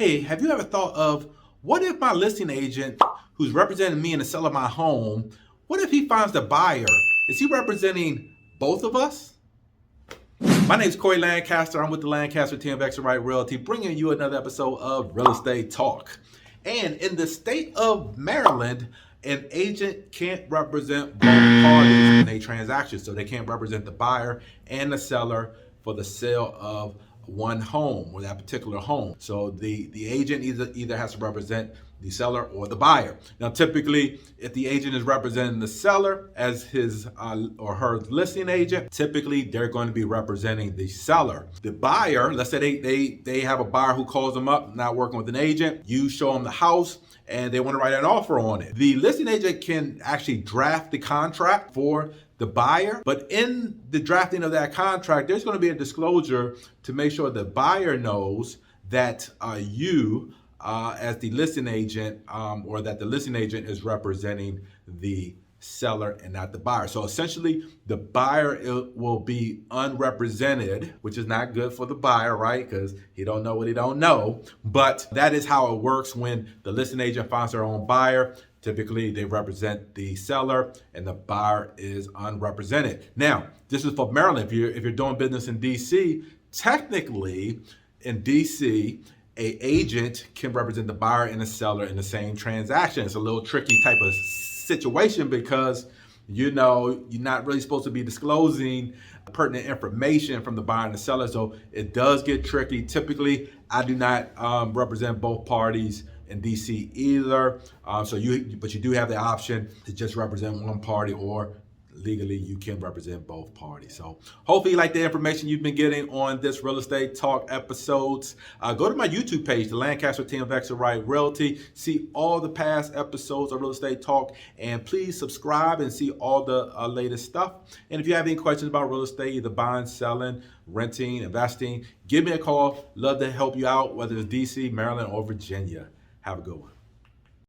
Hey, have you ever thought of what if my listing agent who's representing me in the sale of my home, what if he finds the buyer? Is he representing both of us? My name is Corey Lancaster. I'm with the Lancaster team of Realty, bringing you another episode of Real Estate Talk. And in the state of Maryland, an agent can't represent both parties in a transaction. So they can't represent the buyer and the seller for the sale of one home or that particular home. So the agent either has to represent the seller or the buyer. Now, typically, if the agent is representing the seller as his or her listing agent, typically they're going to be representing the seller. The buyer, let's say they have a buyer who calls them up, not working with an agent. You show them the house and they want to write an offer on it. The listing agent can actually draft the contract for the buyer, but in the drafting of that contract, there's going to be a disclosure to make sure the buyer knows that you as the listing agent or that the listing agent is representing the seller and not the buyer. So essentially the buyer will be unrepresented, which is not good for the buyer, right? Because he don't know what he don't know. But that is how it works when the listing agent finds their own buyer. Typically they represent the seller and the buyer is unrepresented. Now, this is for Maryland. If you're doing business in DC, technically in DC, an agent can represent the buyer and the seller in the same transaction. It's a little tricky type of situation because you're not really supposed to be disclosing pertinent information from the buyer and the seller. So it does get tricky. Typically, I do not represent both parties in DC either. But you do have the option to just represent one party, or legally you can represent both parties. So hopefully you like the information you've been getting on this Real Estate Talk episodes. Go to my YouTube page, the Lancaster team of Realty, see all the past episodes of Real Estate Talk, and please subscribe and see all the latest stuff. And if you have any questions about real estate, either buying, selling, renting, investing, give me a call. Love to help you out, whether it's DC, Maryland, or Virginia. Have a good one.